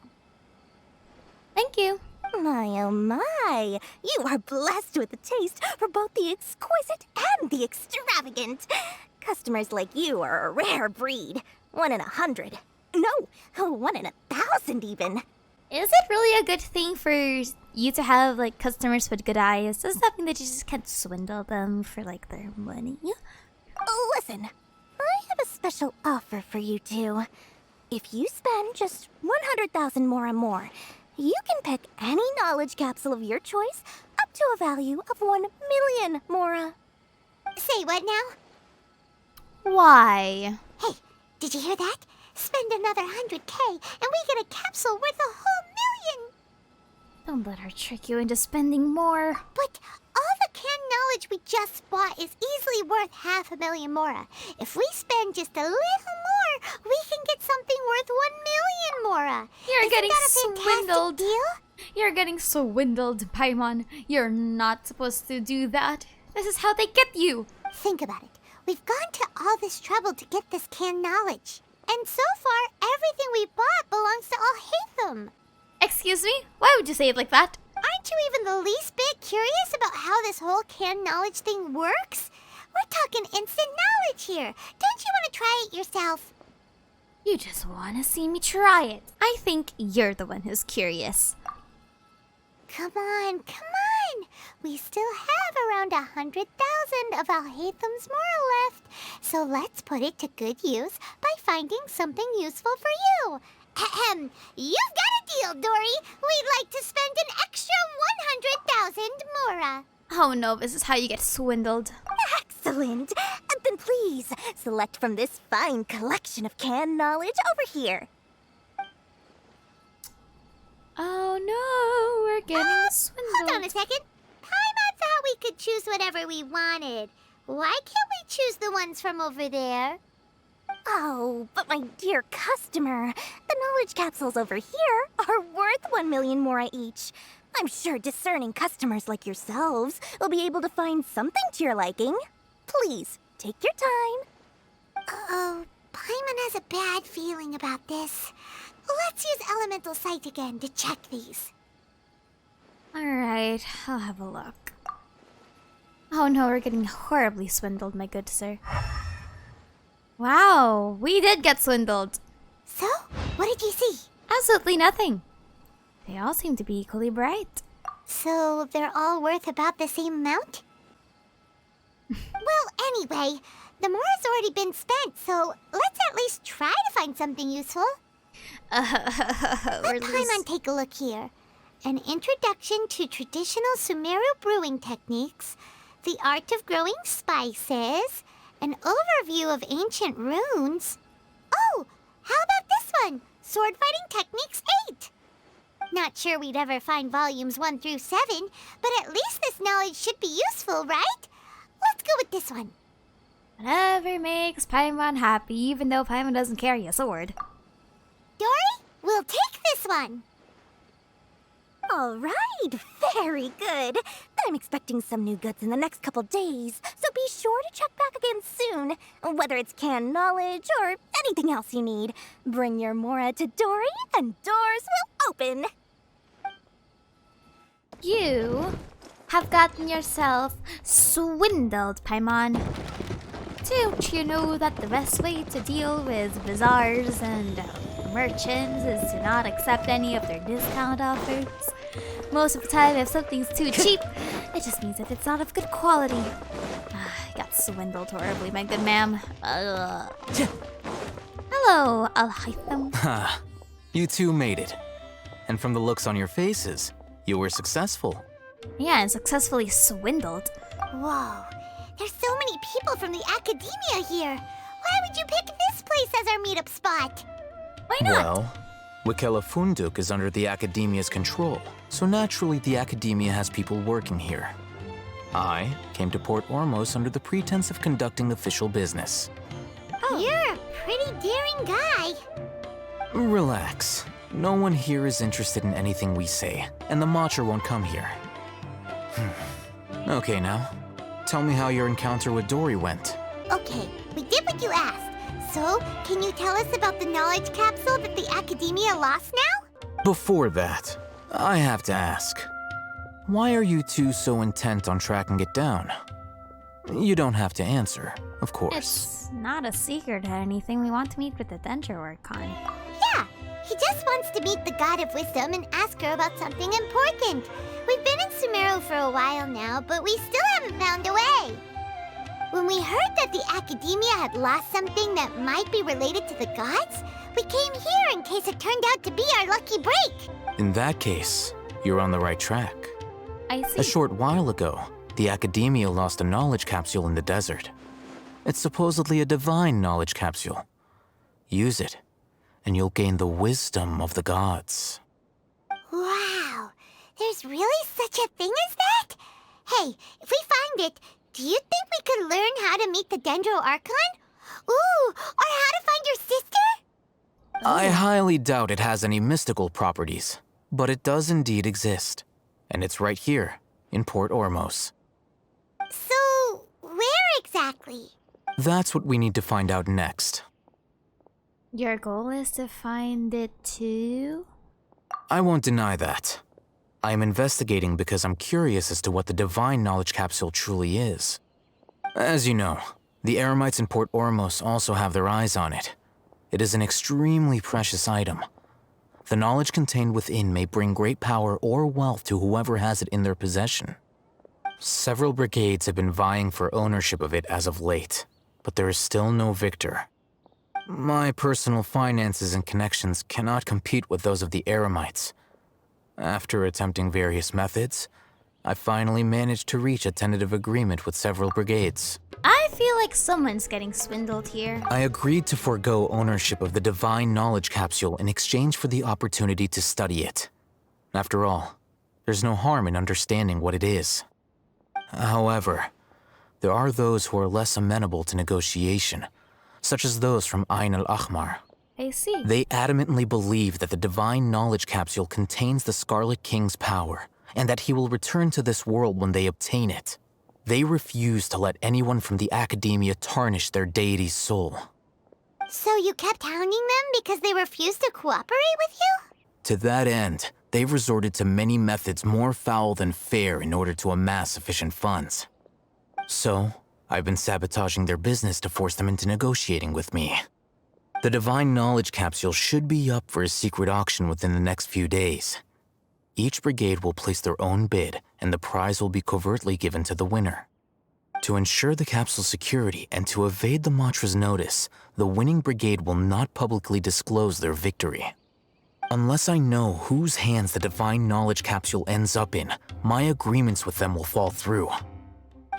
Thank you. My oh my, you are blessed with a taste for both the exquisite and the extravagant. Customers like you are a rare breed. 1 in 100. No, 1 in 1,000 even. Is it really a good thing for you to have, like, customers with good eyes? Does that mean that you just can't swindle them for, like, their money? Listen, I have a special offer for you two. If you spend just 100,000 more, you can pick any knowledge capsule of your choice up to a value of 1 million Mora. Say what now? Why? Hey, did you hear that? Spend another 100K and we get a capsule worth a whole million! Don't let her trick you into spending more. But all the canned knowledge we just bought is easily worth 500,000 Mora. If we spend just a little more, we can get something worth 1 million Mora. You're Isn't getting that a fantastic swindled. deal? You're getting swindled, Paimon. You're not supposed to do that. This is how they get you. Think about it. We've gone to all this trouble to get this canned knowledge. And so far, everything we bought belongs to Alhaitham. Excuse me? Why would you say it like that? Aren't you even the least bit curious about how this whole canned knowledge thing works? We're talking instant knowledge here. Don't you want to try it yourself? You just want to see me try it. I think you're the one who's curious. Come on. We still have around 100,000 of Alhaitham's Mora left. So let's put it to good use by finding something useful for you. Ahem. You've got a deal, Dory. We'd like to spend an extra 100,000 Mora. Oh no, this is how you get swindled. Excellent. Then please, select from this fine collection of canned knowledge over here. Oh no, we're getting swindled. Hold on a second. Paimon thought we could choose whatever we wanted. Why can't we choose the ones from over there? Oh, but my dear customer, the knowledge capsules over here are worth 1 million Mora each. I'm sure discerning customers like yourselves will be able to find something to your liking. Please, take your time. Uh-oh, Paimon has a bad feeling about this. Let's use Elemental Sight again to check these. Alright, I'll have a look. Oh no, we're getting horribly swindled, my good sir. Wow, we did get swindled. So, what did you see? Absolutely nothing. They all seem to be equally bright. So, they're all worth about the same amount? Well, anyway, the Mora's already been spent, so let's at least try to find something useful. Let Paimon take a look here. An introduction to traditional Sumeru brewing techniques, the art of growing spices, an overview of ancient runes. Oh, how about this one? Sword Fighting Techniques 8. Not sure we'd ever find volumes 1 through 7, but at least this knowledge should be useful, right? Let's go with this one. Whatever makes Paimon happy, even though Paimon doesn't carry a sword. Dory, we'll take this one. All right, very good. I'm expecting some new goods in the next couple days, so be sure to check back again soon. Whether it's canned knowledge or anything else you need, bring your Mora to Dory and doors will open. You have gotten yourself swindled, Paimon. Don't you know that the best way to deal with bazaars and merchants is to not accept any of their discount offers? Most of the time, if something's too cheap, it just means that it's not of good quality. I got swindled horribly, my good ma'am. Hello, Alhaitham. Ha, you two made it. And from the looks on your faces, you were successful. Yeah, and successfully swindled. Whoa, there's so many people from the academia here. Why would you pick this place as our meetup spot? Why not? Well, Wikela Funduk is under the academia's control, so naturally the academia has people working here. I came to Port Ormos under the pretense of conducting official business. Oh. You're a pretty daring guy. Relax. No one here is interested in anything we say, and the Matcher won't come here. Okay now, tell me how your encounter with Dory went. Okay, we did what you asked. So, can you tell us about the knowledge capsule that the academia lost now? Before that, I have to ask, why are you two so intent on tracking it down? You don't have to answer, of course. It's not a secret or anything. We want to meet with the Dendro Archon. Yeah, he just wants to meet the God of Wisdom and ask her about something important. We've been in Sumeru for a while now, but we still haven't found a way. When we heard that the academia had lost something that might be related to the gods, we came here in case it turned out to be our lucky break. In that case, you're on the right track. I see. A short while ago, the academia lost a knowledge capsule in the desert. It's supposedly a divine knowledge capsule. Use it, and you'll gain the wisdom of the gods. Wow, there's really such a thing as that? Hey, if we find it, do you think we could learn how to meet the Dendro Archon? Ooh, or how to find your sister? I highly doubt it has any mystical properties, but it does indeed exist. And it's right here, in Port Ormos. So, where exactly? That's what we need to find out next. Your goal is to find it too? I won't deny that. I am investigating because I'm curious as to what the divine knowledge capsule truly is. As you know, the Eremites in Port Ormos also have their eyes on it. It is an extremely precious item. The knowledge contained within may bring great power or wealth to whoever has it in their possession. Several brigades have been vying for ownership of it as of late, but there is still no victor. My personal finances and connections cannot compete with those of the Eremites. After attempting various methods, I finally managed to reach a tentative agreement with several brigades. I feel like someone's getting swindled here. I agreed to forego ownership of the divine knowledge capsule in exchange for the opportunity to study it. After all, there's no harm in understanding what it is. However, there are those who are less amenable to negotiation, such as those from Ain al-Ahmar. I see. They adamantly believe that the divine knowledge capsule contains the Scarlet King's power, and that he will return to this world when they obtain it. They refuse to let anyone from the academia tarnish their deity's soul. So you kept hounding them because they refused to cooperate with you? To that end, they've resorted to many methods more foul than fair in order to amass sufficient funds. So, I've been sabotaging their business to force them into negotiating with me. The divine knowledge capsule should be up for a secret auction within the next few days. Each brigade will place their own bid, and the prize will be covertly given to the winner. To ensure the capsule's security and to evade the Matra's notice, the winning brigade will not publicly disclose their victory. Unless I know whose hands the divine knowledge capsule ends up in, my agreements with them will fall through.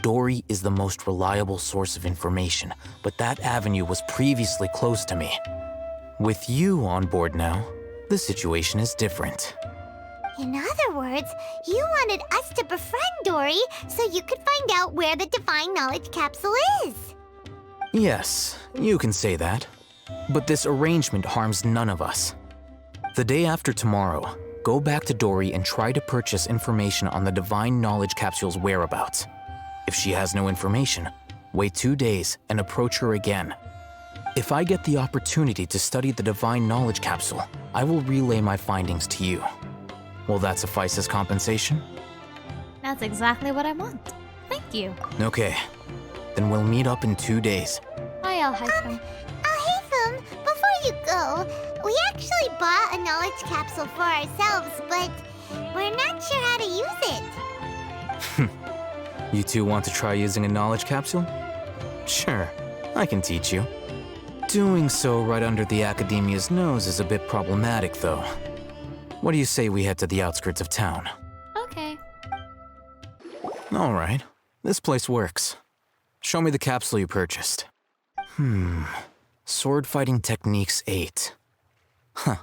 Dory is the most reliable source of information, but that avenue was previously closed to me. With you on board now, the situation is different. In other words, you wanted us to befriend Dory so you could find out where the divine knowledge capsule is. Yes, you can say that. But this arrangement harms none of us. The day after tomorrow, go back to Dory and try to purchase information on the divine knowledge capsule's whereabouts. If she has no information, wait 2 days and approach her again. If I get the opportunity to study the divine knowledge capsule, I will relay my findings to you. Will that suffice as compensation? That's exactly what I want. Thank you. Okay, then we'll meet up in 2 days. Hi, Alhaitham. Alhaitham, before you go, we actually bought a knowledge capsule for ourselves, but we're not sure how to use it. You two want to try using a knowledge capsule? Sure, I can teach you. Doing so right under the Academia's nose is a bit problematic, though. What do you say we head to the outskirts of town? Okay. All right, this place works. Show me the capsule you purchased. Sword Fighting Techniques 8. Huh.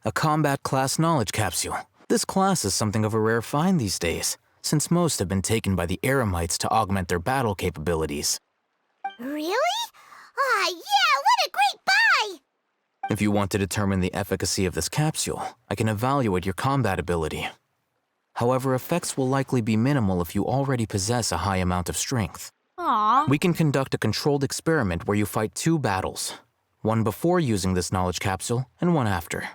A combat class knowledge capsule. This class is something of a rare find these days, since most have been taken by the Eremites to augment their battle capabilities. Really? Aw, yeah, what a great buy! If you want to determine the efficacy of this capsule, I can evaluate your combat ability. However, effects will likely be minimal if you already possess a high amount of strength. Aww. We can conduct a controlled experiment where you fight 2 battles, one before using this knowledge capsule and one after.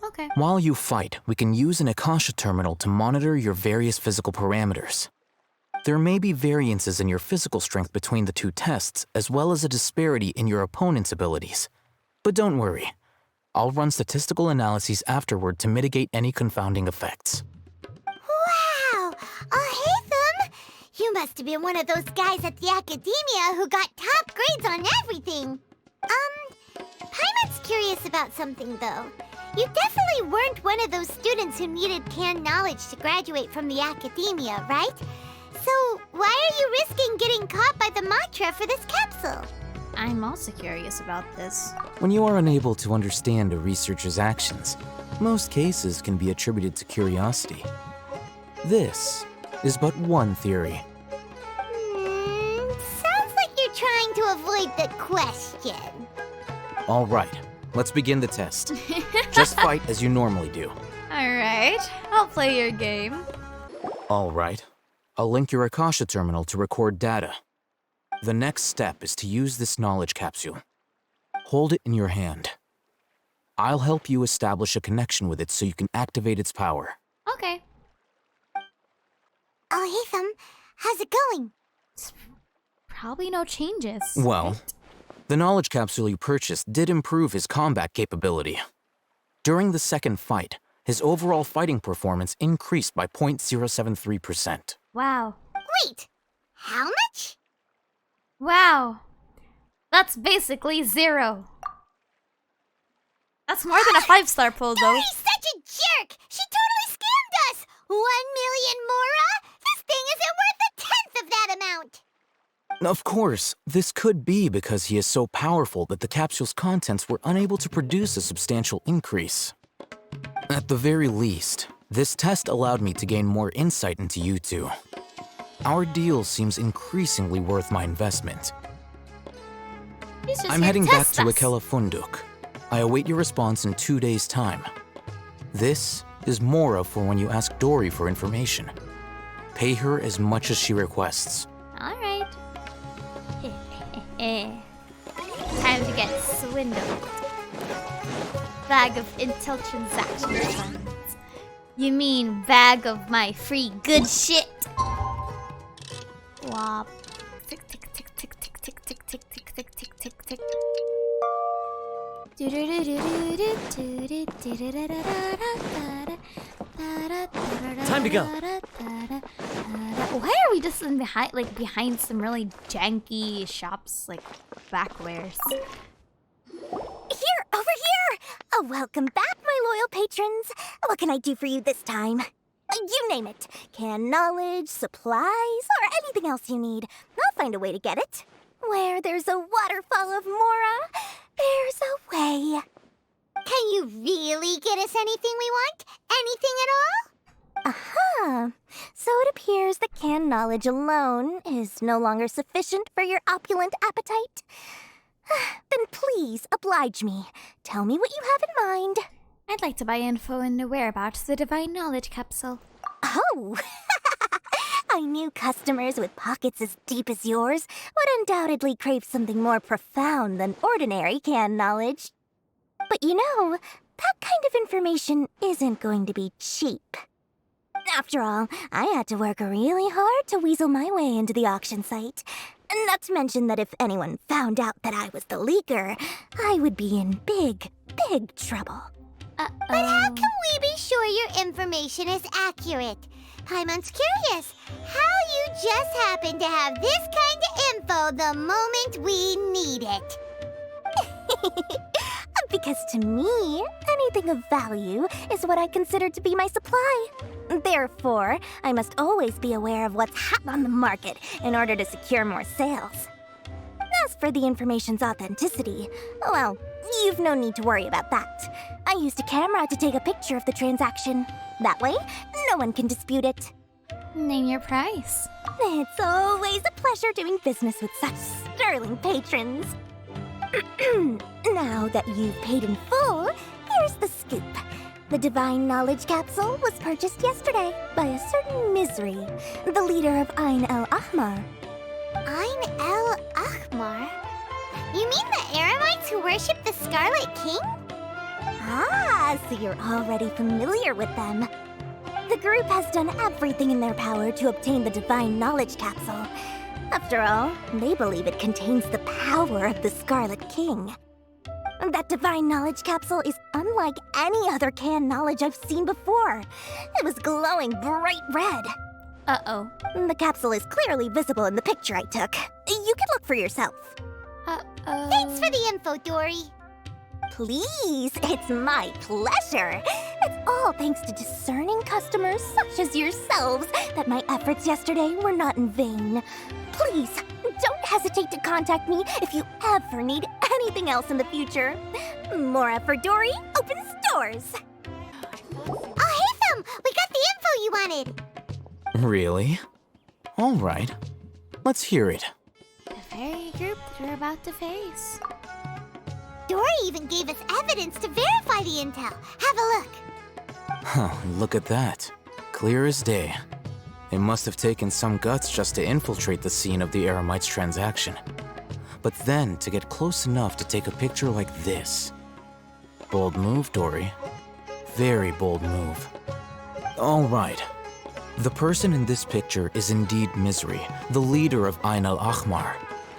Okay. While you fight, we can use an Akasha terminal to monitor your various physical parameters. There may be variances in your physical strength between the 2 tests, as well as a disparity in your opponent's abilities. But don't worry. I'll run statistical analyses afterward to mitigate any confounding effects. Wow! Alhaitham! You must have been one of those guys at the Academia who got top grades on everything. Paimon's curious about something, though. You definitely weren't one of those students who needed canned knowledge to graduate from the Academia, right? So, why are you risking getting caught by the mantra for this capsule? I'm also curious about this. When you are unable to understand a researcher's actions, most cases can be attributed to curiosity. This is but one theory. Sounds like you're trying to avoid the question. All right, let's begin the test. Just fight as you normally do. Alright, I'll play your game. All right. I'll link your Akasha terminal to record data. The next step is to use this knowledge capsule. Hold it in your hand. I'll help you establish a connection with it so you can activate its power. Okay. Alhaitham, how's it going? Probably no changes. Well, the knowledge capsule you purchased did improve his combat capability. During the second fight, his overall fighting performance increased by 0.073%. Wow. Wait, how much? Wow. That's basically 0. That's more than a 5-star pull, though. Dory's such a jerk! She totally scammed us! 1 million mora? This thing isn't worth a tenth of that amount! Of course, this could be because he is so powerful that the capsule's contents were unable to produce a substantial increase. At the very least, this test allowed me to gain more insight into you two. Our deal seems increasingly worth my investment. I'm heading back to Akela Funduk. I await your response in 2 days' time. This is Mora for when you ask Dory for information. Pay her as much as she requests. Alright. Time to get swindled. Bag of intel transaction funds. You mean bag of my free good shit? Wop. Tick tick tick tick tick tick tick tick tick tick tick tick tick. Time to go. Why are we just behind some really janky shops, like backwares? Here, over here! Oh, welcome back, my loyal patrons. What can I do for you this time? You name it. Canned knowledge, supplies, or anything else you need. I'll find a way to get it. Where there's a waterfall of mora, there's a way. Can you really get us anything we want? Anything at all? Uh-huh. So it appears that canned knowledge alone is no longer sufficient for your opulent appetite. Then please oblige me. Tell me what you have in mind. I'd like to buy info into whereabouts the divine knowledge capsule. Oh! I knew customers with pockets as deep as yours would undoubtedly crave something more profound than ordinary canned knowledge. But you know, that kind of information isn't going to be cheap. After all, I had to work really hard to weasel my way into the auction site. Not to mention that if anyone found out that I was the leaker, I would be in big, big trouble. But how can we be sure your information is accurate? Paimon's curious how you just happen to have this kind of info the moment we need it. Because to me, anything of value is what I consider to be my supply. Therefore, I must always be aware of what's hot on the market in order to secure more sales. As for the information's authenticity, well, you've no need to worry about that. I used a camera to take a picture of the transaction. That way, no one can dispute it. Name your price. It's always a pleasure doing business with such sterling patrons. Now that you've paid in full, here's the scoop. The Divine Knowledge Capsule was purchased yesterday by a certain Misery, the leader of Ain el-Ahmar. Ain el-Ahmar? You mean the Eremites who worship the Scarlet King? Ah, so you're already familiar with them. The group has done everything in their power to obtain the Divine Knowledge Capsule. After all, they believe it contains the power of the Scarlet King. That Divine Knowledge Capsule is unlike any other canned knowledge I've seen before. It was glowing bright red. Uh-oh. The capsule is clearly visible in the picture I took. You can look for yourself. Uh-oh. Thanks for the info, Dory. Please, it's my pleasure. It's all thanks to discerning customers such as yourselves that my efforts yesterday were not in vain. Please, don't hesitate to contact me if you ever need anything else in the future. More effort, Dory, opens doors. Alhaitham, we got the info you wanted. Really? All right. Let's hear it. The very group that we're about to face. Dory even gave us evidence to verify the intel. Have a look. Huh, look at that. Clear as day. It must have taken some guts just to infiltrate the scene of the Eremites transaction. But then to get close enough to take a picture like this. Bold move, Dory. Very bold move. All right. The person in this picture is indeed Misery, the leader of Ain el-Ahmar.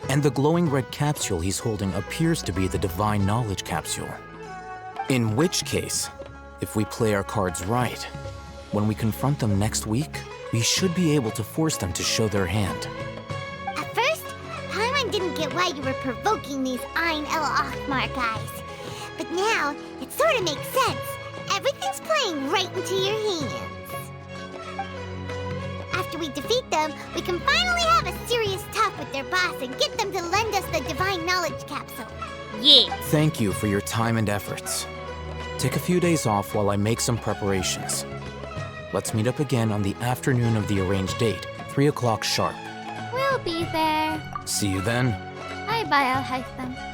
And the glowing red capsule he's holding appears to be the Divine Knowledge Capsule. In which case, if we play our cards right, when we confront them next week, we should be able to force them to show their hand. At first, Paimon didn't get why you were provoking these Ain el-Ahmar guys. But now, it sort of makes sense. Everything's playing right into your hands. After we defeat them, we can finally have a serious talk with their boss and get them to lend us the Divine Knowledge Capsule. Yeah. Thank you for your time and efforts. Take a few days off while I make some preparations. Let's meet up again on the afternoon of the arranged date, 3 o'clock sharp. We'll be there. See you then. Bye-bye, Alhaitham.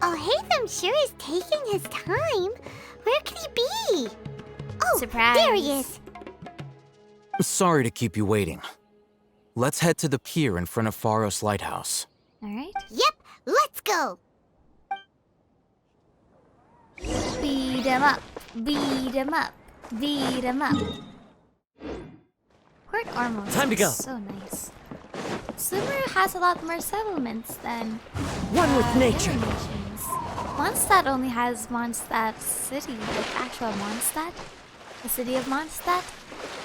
Alhaitham sure is taking his time. Where could he be? Oh, surprise. There he is. Sorry to keep you waiting. Let's head to the pier in front of Pharos Lighthouse. All right. Yep, let's go. Beat 'em up. Beat 'em up. Beat 'em up. Port Ormos. Time to go. So nice. Sumeru has a lot more settlements than One with nature. other nations. Mondstadt only has Mondstadt City, like actual Mondstadt, the city of Mondstadt,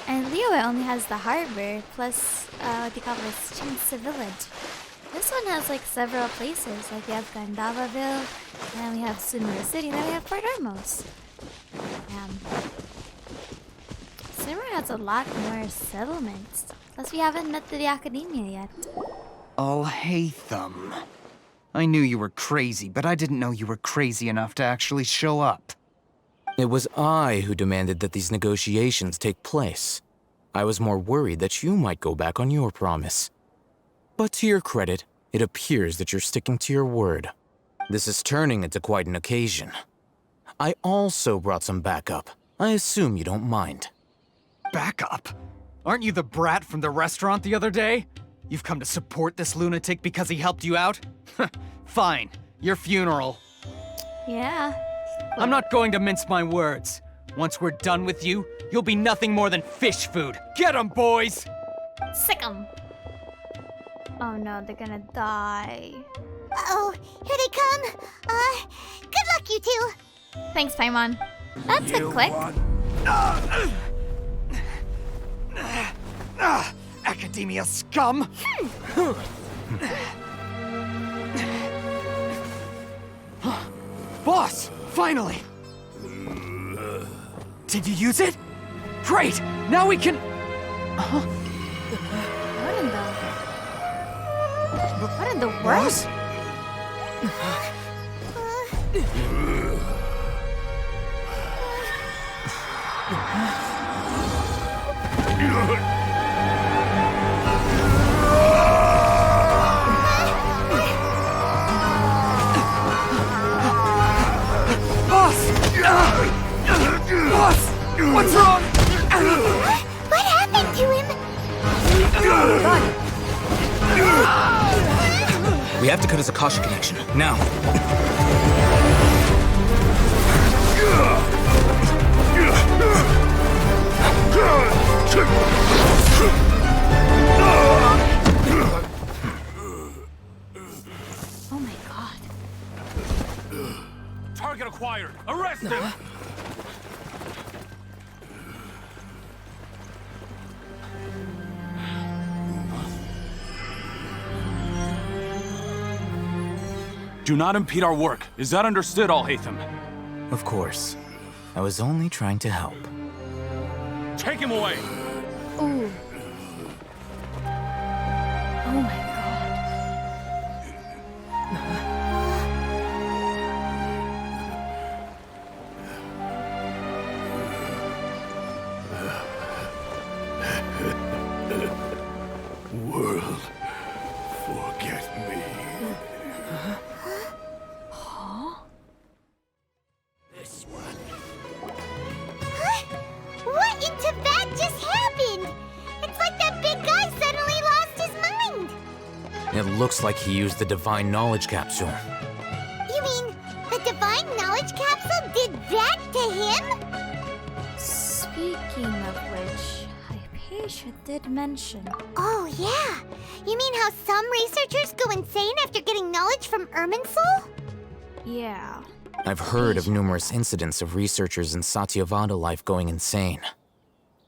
and Liyue only has the harbor plus what do you call this, Chinsa village. This one has like several places, like we have Gandavaville, and then we have Sumeru City, and then we have Port Ormos. Sumeru has a lot more settlements. Plus, we haven't met the Academia yet. Alhaitham. I knew you were crazy, but I didn't know you were crazy enough to actually show up. It was I who demanded that these negotiations take place. I was more worried that you might go back on your promise. But to your credit, it appears that you're sticking to your word. This is turning into quite an occasion. I also brought some backup. I assume you don't mind. Backup? Aren't you the brat from the restaurant the other day? You've come to support this lunatic because he helped you out? Fine, your funeral. Yeah. I'm not going to mince my words. Once we're done with you, you'll be nothing more than fish food. Get 'em, boys! Sick 'em. Oh no, they're gonna die. Uh-oh, here they come. Good luck, you two. Thanks, Paimon. That's a quick. Academia scum! Boss! Finally! Did you use it? Great! Now we can... What in the world? Boss! What's wrong? What happened to him? We have to cut his Akasha connection, now. Oh my god. Target acquired. Arrest him. Do not impede our work. Is that understood, Alhaitham? Of course. I was only trying to help. Take him away. Ooh. Oh my god. World, forget me. This one. What in Tibet just happened? It's like that big guy suddenly lost his mind. It looks like he used the Divine Knowledge Capsule. You mean the Divine Knowledge Capsule did that to him? Speaking of which, Hypatia did mention. Oh, yeah. You mean how some researchers go insane after getting knowledge from Irminsul? Yeah. I've heard of numerous incidents of researchers in Satyavada life going insane.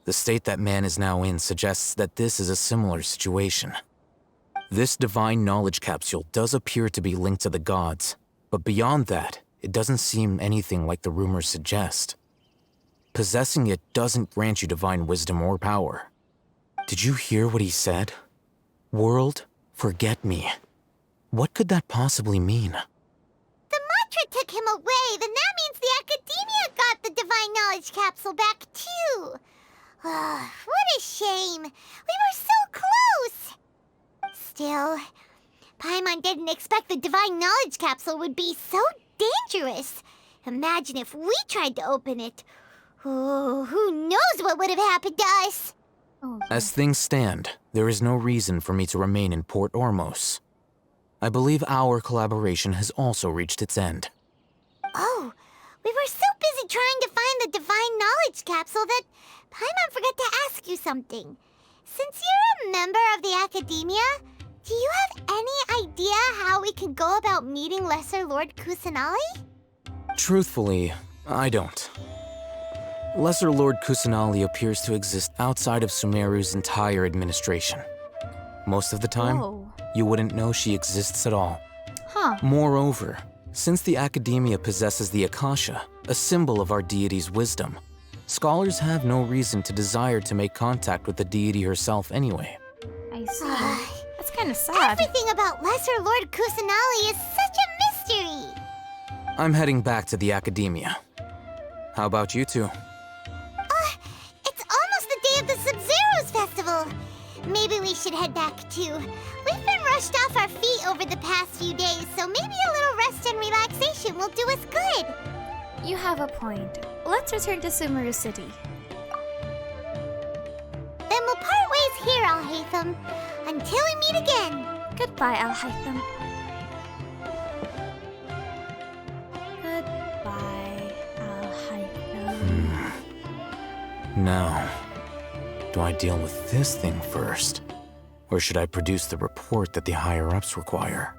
The state that man is now in suggests that this is a similar situation. This Divine Knowledge Capsule does appear to be linked to the gods, but beyond that, it doesn't seem anything like the rumors suggest. Possessing it doesn't grant you divine wisdom or power. Did you hear what he said? World, forget me. What could that possibly mean? The mantra took him away, then that means the Academia got the Divine Knowledge Capsule back, too. What a shame. We were so close. Still, Paimon didn't expect the Divine Knowledge Capsule would be so dangerous. Imagine if we tried to open it. Oh, who knows what would have happened to us? As things stand, there is no reason for me to remain in Port Ormos. I believe our collaboration has also reached its end. Oh, we were so busy trying to find the Divine Knowledge Capsule that Paimon forgot to ask you something. Since you're a member of the Academia, do you have any idea how we can go about meeting Lesser Lord Kusanali? Truthfully, I don't. Lesser Lord Kusanali appears to exist outside of Sumeru's entire administration. Most of the time, you wouldn't know she exists at all. Huh. Moreover, since the Academia possesses the Akasha, a symbol of our deity's wisdom, scholars have no reason to desire to make contact with the deity herself anyway. I see. That's kind of sad. Everything about Lesser Lord Kusanali is such a mystery. I'm heading back to the Academia. How about you two? It's almost the day of the Sub-Zero's festival. Maybe we should head back too. We've been rushed off our feet over the past few days, so maybe a little rest and relaxation will do us good. You have a point. Let's return to Sumeru City. Then we'll part ways here, Alhaitham. Until we meet again. Goodbye, Alhaitham. Goodbye, Alhaitham. Now, do I deal with this thing first? Or should I produce the report that the higher-ups require?